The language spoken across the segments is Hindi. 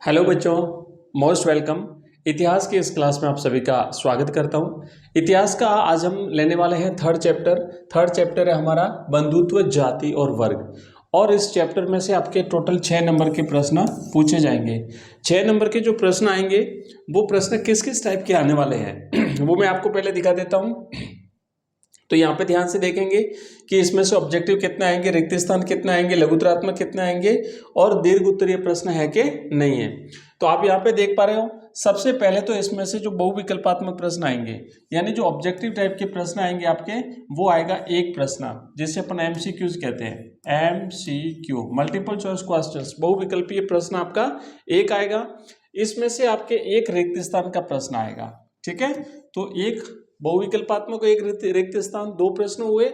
हेलो बच्चों, मोस्ट वेलकम। इतिहास की इस क्लास में आप सभी का स्वागत करता हूं। इतिहास का आज हम लेने वाले हैं थर्ड चैप्टर है हमारा बंधुत्व, जाति और वर्ग। और इस चैप्टर में से आपके टोटल 6 नंबर के प्रश्न पूछे जाएंगे। 6 नंबर के जो प्रश्न आएंगे वो प्रश्न किस किस टाइप के आने वाले हैं वो मैं आपको पहले दिखा देता हूँ। तो यहाँ पे ध्यान से देखेंगे कि इसमें से ऑब्जेक्टिव कितना आएंगे, रिक्त स्थान कितना आएंगे, लघुत्तरात्मक कितना आएंगे और दीर्घ उत्तरीय प्रश्न है कि नहीं है। तो आप यहाँ पे देख पा रहे हो, सबसे पहले तो इसमें से जो बहुविकल्पात्मक प्रश्न आएंगे यानी जो ऑब्जेक्टिव टाइप के प्रश्न आएंगे आपके, वो आएगा एक प्रश्न जिसे अपन एमसीक्यूज कहते हैं। एमसीक्यू, मल्टीपल चॉइस क्वेश्चंस, बहुविकल्पीय प्रश्न आपका एक आएगा। इसमें से आपके एक रिक्त स्थान का प्रश्न आएगा। ठीक है, तो एक बहुविकल्पात्मक एक रिक्त स्थान, दो प्रश्न हुए।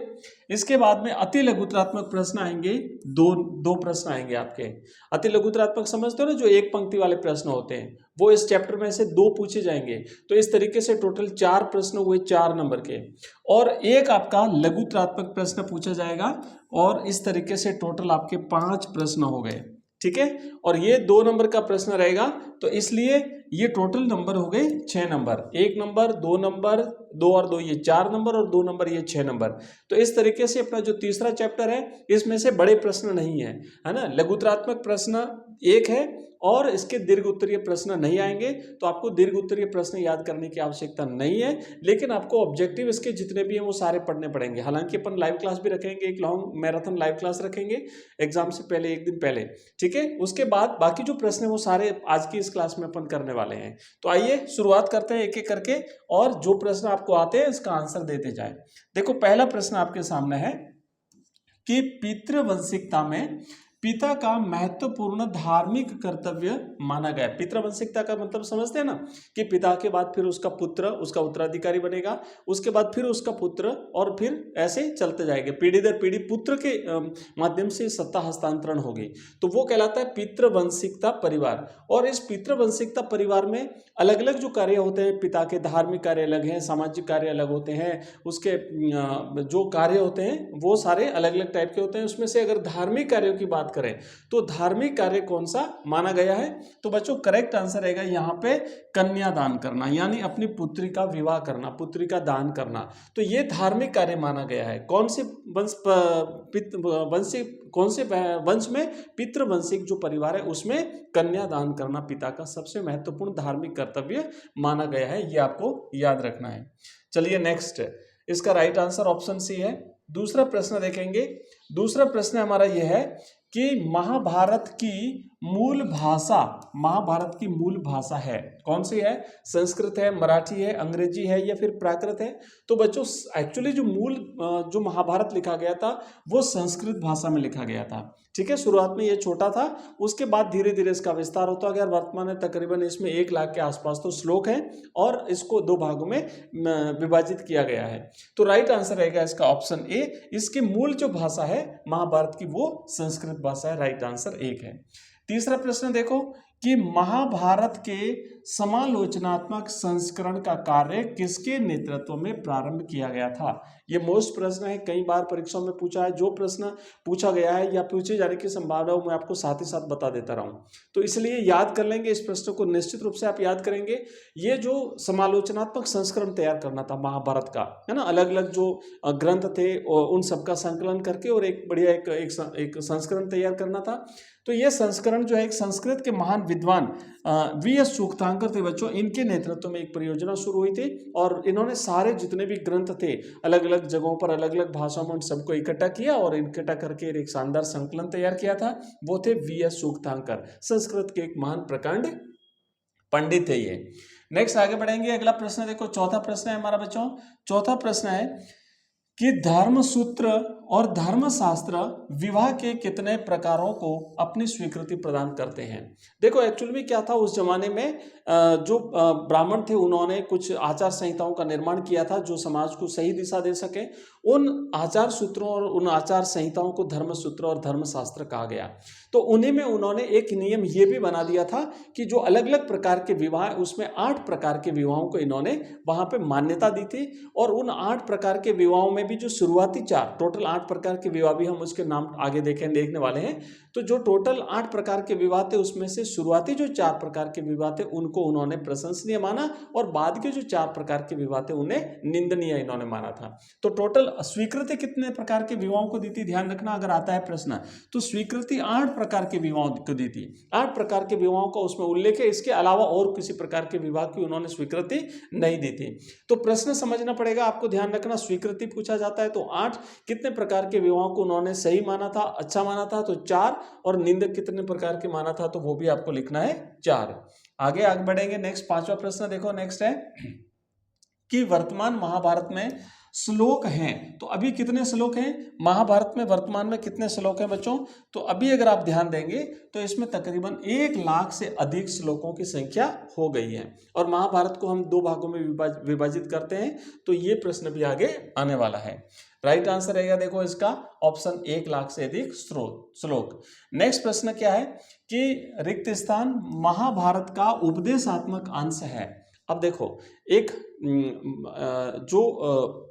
इसके बाद में अति लघुत्तरात्मक प्रश्न आएंगे, दो प्रश्न आएंगे आपके। अति लघुत्तरात्मक समझते हो ना, जो एक पंक्ति वाले प्रश्न होते हैं, वो इस चैप्टर में से 2 पूछे जाएंगे। तो इस तरीके से टोटल 4 प्रश्न हुए 4 नंबर के, और एक आपका लघुत्तरात्मक प्रश्न पूछा जाएगा, और इस तरीके से टोटल आपके 5 प्रश्न हो गए। ठीक है, और ये 2 नंबर का प्रश्न रहेगा, तो इसलिए ये टोटल नंबर हो गए 6 नंबर। 1 नंबर, 2 नंबर, 2 और 2 ये 4 नंबर, और 2 नंबर ये 6 नंबर। तो इस तरीके से अपना जो तीसरा चैप्टर है इसमें से बड़े प्रश्न नहीं है ना। लघुत्तरात्मक प्रश्न एक है और इसके दीर्घ उत्तरीय प्रश्न नहीं आएंगे। तो आपको दीर्घ उत्तरीय प्रश्न याद करने की आवश्यकता नहीं है, लेकिन आपको ऑब्जेक्टिव इसके जितने भी हैं वो सारे पढ़ने पड़ेंगे। हालांकि अपन लाइव क्लास भी रखेंगे, एक लॉन्ग मैराथन लाइव क्लास रखेंगे एग्जाम से पहले, एक दिन पहले। ठीक है, उसके बाद बाकी जो प्रश्न है वो सारे आज की इस क्लास में अपन करने वाले हैं। तो आइए शुरुआत करते हैं एक एक करके, और जो प्रश्न आपको आते हैं इसका आंसर देते जाए। देखो, पहला प्रश्न आपके सामने है कि पितृवंशिकता में पिता का महत्वपूर्ण धार्मिक कर्तव्य माना गया। पितृवंशिकता का मतलब समझते हैं ना, कि पिता के बाद फिर उसका पुत्र उसका उत्तराधिकारी बनेगा, उसके बाद फिर उसका पुत्र, और फिर ऐसे चलते जाएंगे, पीढ़ी दर पीढ़ी पुत्र के माध्यम से सत्ता हस्तांतरण होगी। तो वो कहलाता है पितृवंशिकता परिवार। और इस पितृवंशिकता परिवार में अलग अलग जो कार्य होते हैं, पिता के धार्मिक कार्य अलग हैं, सामाजिक कार्य अलग होते हैं, उसके जो कार्य होते हैं वो सारे अलग अलग टाइप के होते हैं। उसमें से अगर धार्मिक कार्यों की बात करें तो धार्मिक कार्य कौन सा माना गया है? तो बच्चों करेक्ट आंसर रहेगा यहाँ पे कन्यादान करना, यानी अपनी पुत्री का विवाह करना, पुत्री का दान करना। तो ये धार्मिक कार्य माना गया है। कौन से वंश में? पितृवंशिक जो परिवार है उसमें कन्यादान करना पिता का सबसे महत्वपूर्ण धार्मिक कर्तव्य माना गया है। ये आपको याद रखना है। चलिए नेक्स्ट, इसका राइट आंसर ऑप्शन सी है। दूसरा प्रश्न देखेंगे। दूसरा प्रश्न हमारा यह है कि महाभारत की मूल भाषा है कौन सी है? संस्कृत है, मराठी है, अंग्रेजी है, या फिर प्राकृत है? तो बच्चों एक्चुअली जो महाभारत लिखा गया था वो संस्कृत भाषा में लिखा गया था। ठीक है, शुरुआत में ये छोटा था, उसके बाद धीरे धीरे इसका विस्तार होता गया। वर्तमान में तकरीबन इसमें 1 लाख के आसपास तो श्लोक हैं, और इसको 2 भागों में विभाजित किया गया है। तो राइट आंसर रहेगा इसका ऑप्शन ए। इसकी मूल जो भाषा है महाभारत की वो संस्कृत भाषा है। राइट आंसर 1 है। तीसरा प्रश्न देखो कि महाभारत के समालोचनात्मक संस्करण का कार्य किसके नेतृत्व में प्रारंभ किया गया था? ये मोस्ट प्रश्न है, कई बार परीक्षाओं में पूछा है। जो प्रश्न पूछा गया है या पूछे जाने की संभावना मैं आपको साथ ही साथ बता देता रहा हूँ, तो इसलिए याद कर लेंगे इस प्रश्न को, निश्चित रूप से आप याद करेंगे। ये जो समालोचनात्मक संस्करण तैयार करना था महाभारत का, है ना, अलग अलग जो ग्रंथ थे उन सबका संकलन करके और एक बढ़िया एक संस्करण तैयार करना था। तो ये संस्करण जो है एक संस्कृत के महान विद्वान वी.एस. सूक्तांकर थे बच्चों, इनके नेतृत्व में एक परियोजना शुरू हुई थी, और इन्होंने सारे जितने भी ग्रंथ थे अलग अलग जगहों पर अलग अलग भाषाओं में उन सबको इकट्ठा किया, और इकट्ठा करके एक शानदार संकलन तैयार किया था। वो थे वी.एस. सूक्तांकर, संस्कृत के एक महान प्रकांड पंडित थे ये। नेक्स्ट आगे बढ़ेंगे। अगला प्रश्न देखो, चौथा प्रश्न है हमारा बच्चों। चौथा प्रश्न है कि धर्मसूत्र और धर्मशास्त्र विवाह के कितने प्रकारों को अपनी स्वीकृति प्रदान करते हैं? देखो एक्चुअली में क्या था, उस जमाने में जो ब्राह्मण थे उन्होंने कुछ आचार संहिताओं का निर्माण किया था जो समाज को सही दिशा दे सके। उन आचार सूत्रों और उन आचार संहिताओं को धर्मसूत्र और धर्मशास्त्र कहा गया। तो उन्हीं में उन्होंने एक नियम ये भी बना दिया था कि जो अलग अलग प्रकार के विवाह, उसमें 8 प्रकार के विवाहों को इन्होंने वहां पे मान्यता दी थी। और उन 8 प्रकार के विवाहों में भी जो शुरुआती 4, टोटल 8 प्रकार के विवाह भी हम उसके नाम आगे देखने वाले हैं। तो जो टोटल 8 प्रकार के विवाह थे उसमें से शुरुआती जो 4 प्रकार के विवाह थे उनको उन्होंने प्रशंसनीय माना और बाद के जो 4 प्रकार के विवाह थे उन्हें निंदनीय इन्होंने माना था। तो टोटल स्वीकृति कितने प्रकार के विवाहों को दी थी, ध्यान रखना अगर आता है प्रश्न, तो स्वीकृति 8 प्रकार के विवाहों को दी थी। 8 प्रकार के विवाहों का उसमें उल्लेख है, इसके अलावा और किसी प्रकार के विवाह की उन्होंने स्वीकृति नहीं दी थी। तो प्रश्न समझना पड़ेगा आपको, ध्यान रखना स्वीकृति पूछा जाता है तो 8, कितने प्रकार के विवाहों को उन्होंने सही माना था, अच्छा माना था तो 4, और निंदक कितने प्रकार के माना था तो वो भी आपको लिखना है 4। आगे बढ़ेंगे, नेक्स्ट 5वां प्रश्न देखो, नेक्स्ट है कि वर्तमान महाभारत में श्लोक हैं, तो अभी कितने श्लोक हैं महाभारत में, वर्तमान में कितने श्लोक हैं बच्चों, तो अभी अगर आप ध्यान देंगे तो इसमें तकरीबन 1 लाख से अधिक श्लोकों की संख्या हो गई है। और महाभारत को हम 2 भागों में विभाजित करते हैं, तो ये प्रश्न भी आगे आने वाला है। राइट आंसर रहेगा देखो इसका ऑप्शन 1 लाख से अधिक श्लोक। नेक्स्ट प्रश्न क्या है कि रिक्त स्थान महाभारत का उपदेशात्मक अंश है। अब देखो एक जो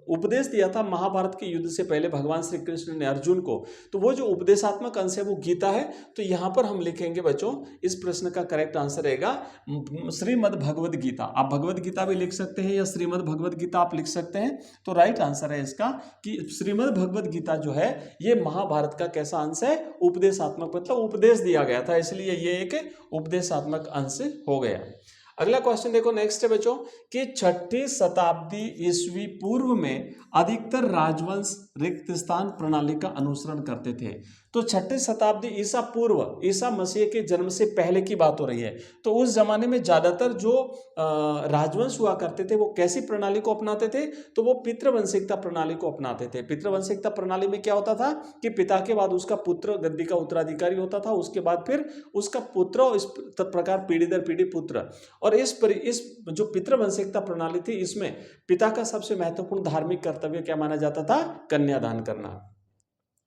उपदेश दिया था महाभारत के युद्ध से पहले भगवान श्री कृष्ण ने अर्जुन को, तो वो जो उपदेशात्मक अंश है वो गीता है। तो यहाँ पर हम लिखेंगे बच्चों, इस प्रश्न का करेक्ट आंसर रहेगा श्रीमद् भगवद गीता। आप भगवद गीता भी लिख सकते हैं या श्रीमद् भगवद गीता आप लिख सकते हैं। तो राइट आंसर है इसका कि श्रीमद् भगवद गीता जो है ये महाभारत का कैसा अंश है, उपदेशात्मक, मतलब उपदेश दिया गया था, इसलिए ये एक उपदेशात्मक अंश हो गया। अगला क्वेश्चन देखो, नेक्स्ट है बच्चों कि 6ठी शताब्दी ईस्वी पूर्व में अधिकतर राजवंश रिक्त स्थान प्रणाली का अनुसरण करते थे। तो 6ठी शताब्दी ईसा पूर्व, ईसा मसीह के जन्म से पहले की बात हो रही है। तो उस जमाने में ज्यादातर जो राजवंश हुआ करते थे वो कैसी प्रणाली को अपनाते थे, तो वो पितृवंशिकता प्रणाली को अपनाते थे। पितृवंशिकता प्रणाली में क्या होता था कि पिता के बाद उसका पुत्र गद्दी का उत्तराधिकारी होता था, उसके बाद फिर उसका पुत्र और इस प्रकार पीढ़ी दर पीढ़ी पुत्र। और इस जो पितृवंशिकता प्रणाली थी इसमें पिता का सबसे महत्वपूर्ण धार्मिक कर्तव्य क्या माना जाता था, कन्यादान करना।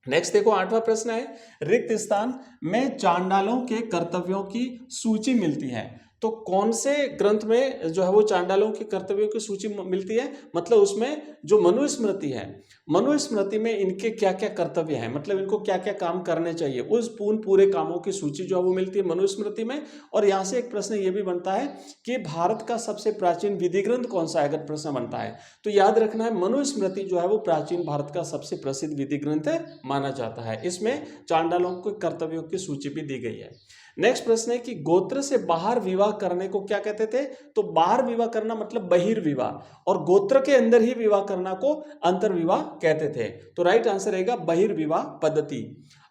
नेक्स्ट देखो 8वां प्रश्न है, रिक्त स्थान में चांडालों के कर्तव्यों की सूची मिलती है। तो कौन से ग्रंथ में जो है वो चांडालों के कर्तव्यों की सूची मिलती है, मतलब उसमें जो मनुस्मृति है, मनुस्मृति में इनके क्या क्या कर्तव्य हैं, मतलब इनको क्या क्या काम करने चाहिए, उस पूरे कामों की सूची जो है वो मिलती है मनुस्मृति में। और यहाँ से एक प्रश्न ये भी बनता है कि भारत का सबसे प्राचीन विधि ग्रंथ कौन सा है, अगर प्रश्न बनता है तो याद रखना है मनुस्मृति जो है वो प्राचीन भारत का सबसे प्रसिद्ध विधि ग्रंथ माना जाता है। इसमें चांडालों के कर्तव्यों की सूची भी दी गई है। नेक्स्ट प्रश्न है कि गोत्र से बाहर विवाह करने को क्या कहते थे, तो बाहर विवाह करना मतलब बहिर्विवाह, और गोत्र के अंदर ही विवाह करना को अंतर्विवाह कहते थे। तो राइट आंसर रहेगा बहिर्विवाह पद्धति।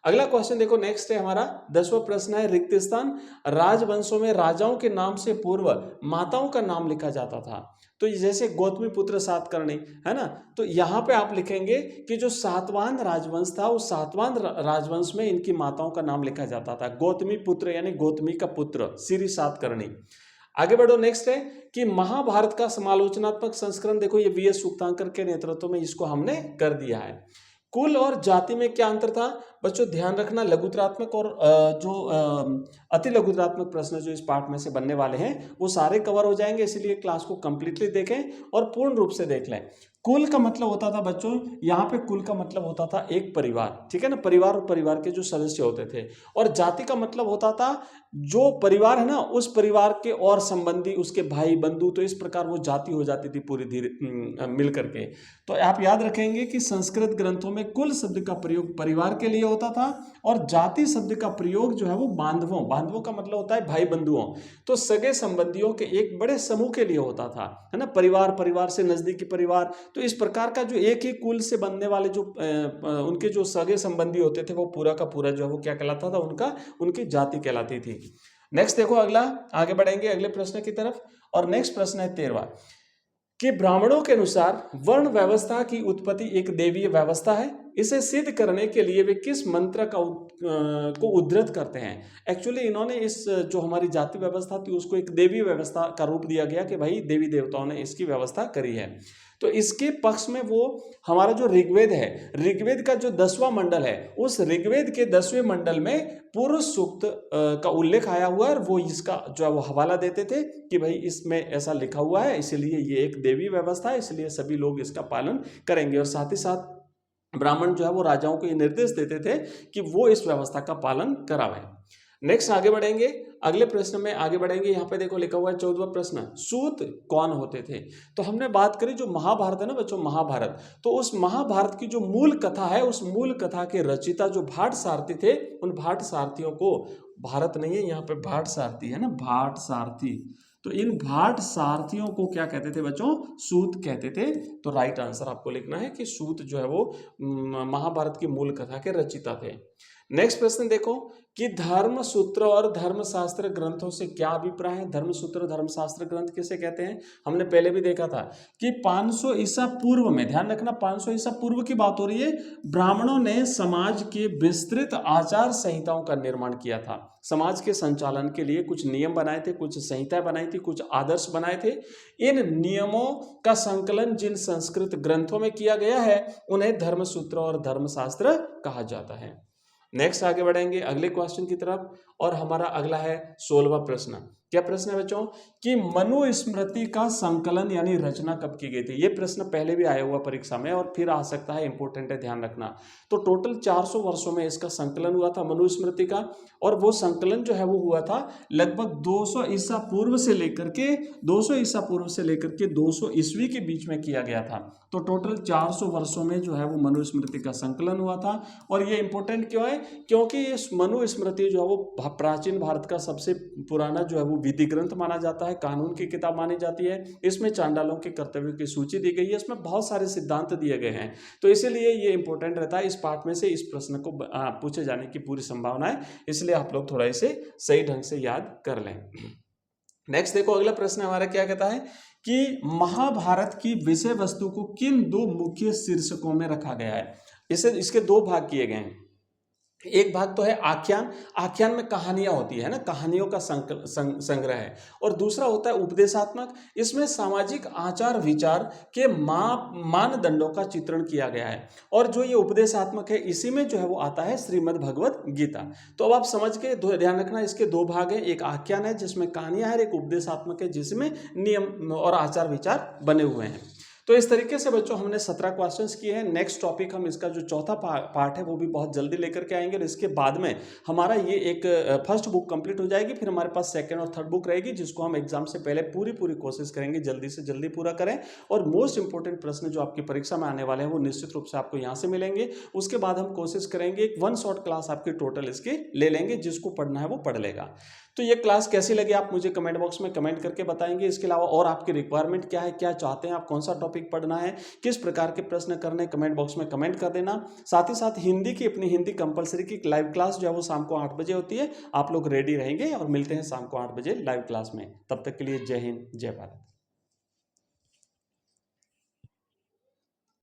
अगला क्वेश्चन देखो, नेक्स्ट है हमारा 10वां प्रश्न है, रिक्त स्थान राजवंशों में राजाओं के नाम से पूर्व माताओं का नाम लिखा जाता था। तो जैसे गौतमी पुत्र सातकर्णी है ना, तो यहाँ पे आप लिखेंगे कि जो सातवाहन राजवंश था उस सातवाहन राजवंश में इनकी माताओं का नाम लिखा जाता था, गौतमी पुत्र यानी गौतमी का पुत्र श्री सातकर्णी। आगे बढ़ो, नेक्स्ट है कि महाभारत का समालोचनात्मक संस्करण देखो, ये वी.एस. सूक्तांकर के नेतृत्व में इसको हमने कर दिया है। कुल और जाति में क्या अंतर था बच्चों, ध्यान रखना लघुतरात्मक और जो अति लघुतरात्मक प्रश्न जो इस पार्ट में से बनने वाले हैं वो सारे कवर हो जाएंगे, इसलिए क्लास को कंप्लीटली देखें और पूर्ण रूप से देख लें। कुल का मतलब होता था बच्चों, यहाँ पे कुल का मतलब होता था एक परिवार, ठीक है ना, परिवार और परिवार के जो सदस्य होते थे। और जाति का मतलब होता था जो परिवार है ना उस परिवार के और संबंधी, उसके भाई बंधु, तो इस प्रकार वो जाति हो जाती थी पूरी धीरे मिल करके। तो आप याद रखेंगे कि संस्कृत ग्रंथों में कुल शब्द का प्रयोग परिवार के लिए होता था और जाति शब्द का प्रयोग जो है वो बांधवों, बांधवों का मतलब होता है भाई बंधुओं, तो सगे संबंधियों के एक बड़े समूह के लिए होता था, है ना, परिवार, परिवार से नजदीकी परिवार। तो इस प्रकार का जो एक ही कुल से बनने वाले जो उनके जो सगे संबंधी होते थे वो पूरा का पूरा जो है वो क्या कहलाता था, उनकी जाति कहलाती थी। नेक्स्ट देखो अगला, आगे बढ़ेंगे अगले प्रश्न की तरफ। और नेक्स्ट प्रश्न है 13वां कि ब्राह्मणों के अनुसार वर्ण व्यवस्था की उत्पत्ति एक देवीय व्यवस्था है। इसे सिद्ध करने के लिए वे किस मंत्र को उद्धृत करते हैं। एक्चुअली इन्होंने इस जो हमारी जाति व्यवस्था थी उसको एक देवी व्यवस्था का रूप दिया गया कि भाई देवी देवताओं ने इसकी व्यवस्था करी है। तो इसके पक्ष में वो हमारा जो ऋग्वेद है, ऋग्वेद का जो 10वां मंडल है, उस ऋग्वेद के 10वें मंडल में पुरुष सूक्त का उल्लेख आया हुआ है और वो इसका जो है वो हवाला देते थे कि भाई इसमें ऐसा लिखा हुआ है, इसलिए ये एक देवी व्यवस्था है, इसलिए सभी लोग इसका पालन करेंगे। और साथ ही साथ ब्राह्मण जो है वो राजाओं को ये निर्देश देते थे कि वो इस व्यवस्था का पालन करावें। नेक्स्ट आगे बढ़ेंगे, अगले प्रश्न में आगे बढ़ेंगे। यहाँ पे देखो लिखा हुआ है 14वां प्रश्न, सूत कौन होते थे? तो हमने बात करी जो महाभारत है ना बच्चों, महाभारत, तो उस महाभारत की जो मूल कथा है, उस मूल कथा के रचिता जो भाट सारथी थे, उन भाट सारथियों को, भारत नहीं है यहाँ पे, भाट सारथी है ना, भाट सारथी, तो इन भाट सारथियों को क्या कहते थे बच्चों? सूत कहते थे। तो राइट आंसर आपको लिखना है कि सूत जो है वो महाभारत की मूल कथा के रचिता थे। नेक्स्ट प्रश्न देखो कि धर्मसूत्र और धर्मशास्त्र ग्रंथों से क्या अभिप्राय है? धर्मसूत्र धर्मशास्त्र ग्रंथ किसे कहते हैं? हमने पहले भी देखा था कि 500 ईसा पूर्व में, ध्यान रखना 500 ईसा पूर्व की बात हो रही है, ब्राह्मणों ने समाज के विस्तृत आचार संहिताओं का निर्माण किया था। समाज के संचालन के लिए कुछ नियम बनाए थे, कुछ संहिताएं बनाई थी, कुछ आदर्श बनाए थे। इन नियमों का संकलन जिन संस्कृत ग्रंथों में किया गया है उन्हें धर्मसूत्र और धर्मशास्त्र कहा जाता है। नेक्स्ट आगे बढ़ेंगे अगले क्वेश्चन की तरफ, और हमारा अगला है 16वां प्रश्न। क्या प्रश्न है बच्चों? कि मनुस्मृति का संकलन यानी रचना कब की गई थी? ये प्रश्न पहले भी आया हुआ परीक्षा में और फिर आ सकता है, इंपॉर्टेंट है, ध्यान रखना। तो टोटल 400 वर्षों में इसका संकलन हुआ था मनुस्मृति का, और वो संकलन जो है वो हुआ था लगभग 200 ईसा पूर्व से लेकर के 200 ईस्वी के बीच में किया गया था। तो टोटल 400 वर्षों में जो है वो मनुस्मृति का संकलन हुआ था। और ये इंपॉर्टेंट क्यों है? क्योंकि इस मनुस्मृति जो है वो प्राचीन भारत का सबसे पुराना जो है वो विधि ग्रंथ माना जाता है, कानून की किताब मानी जाती है। इसमें चांडालों के कर्तव्यों की सूची दी गई है, इसमें बहुत सारे सिद्धांत दिए गए हैं। तो इसीलिए ये इंपॉर्टेंट रहता है, इस पार्ट में से इस प्रश्न को पूछे जाने की पूरी संभावना है, इसलिए आप लोग थोड़ा इसे सही ढंग से याद कर लें। नेक्स्ट देखो अगला प्रश्न हमारा क्या कहता है कि महाभारत की विषय वस्तु को किन दो मुख्य शीर्षकों में रखा गया है? इसके दो भाग किए गए हैं। एक भाग तो है आख्यान, आख्यान में कहानियां होती है ना, कहानियों का संग्रह है। और दूसरा होता है उपदेशात्मक, इसमें सामाजिक आचार विचार के मानदंडों का चित्रण किया गया है। और जो ये उपदेशात्मक है इसी में जो है वो आता है श्रीमद् भगवत गीता। तो अब आप समझ के ध्यान रखना, इसके दो भाग हैं, एक आख्यान है जिसमें कहानियां है, एक उपदेशात्मक है जिसमें नियम और आचार विचार बने हुए हैं। तो इस तरीके से बच्चों हमने 17 क्वेश्चंस किए हैं। नेक्स्ट टॉपिक हम इसका जो चौथा पार्ट है वो भी बहुत जल्दी लेकर के आएंगे, और इसके बाद में हमारा ये एक फर्स्ट बुक कंप्लीट हो जाएगी, फिर हमारे पास सेकंड और थर्ड बुक रहेगी जिसको हम एग्जाम से पहले पूरी कोशिश करेंगे जल्दी से जल्दी पूरा करें। और मोस्ट इंपॉर्टेंट प्रश्न जो आपकी परीक्षा में आने वाले हैं वो निश्चित रूप से आपको यहाँ से मिलेंगे। उसके बाद हम कोशिश करेंगे एक 1 शॉर्ट क्लास आपकी टोटल इसकी ले लेंगे, जिसको पढ़ना है वो पढ़ लेगा। तो ये क्लास कैसी लगी आप मुझे कमेंट बॉक्स में कमेंट करके बताएंगे। इसके अलावा और आपकी रिक्वायरमेंट क्या है, क्या चाहते हैं आप, कौन सा टॉपिक पढ़ना है, किस प्रकार के प्रश्न करने, कमेंट बॉक्स में कमेंट कर देना। साथ ही साथ हिंदी की, अपनी हिंदी कंपलसरी की लाइव क्लास जो है वो शाम को 8 बजे होती है। आप लोग रेडी रहेंगे और मिलते हैं शाम को 8 बजे लाइव क्लास में। तब तक के लिए जय हिंद, जय भारत।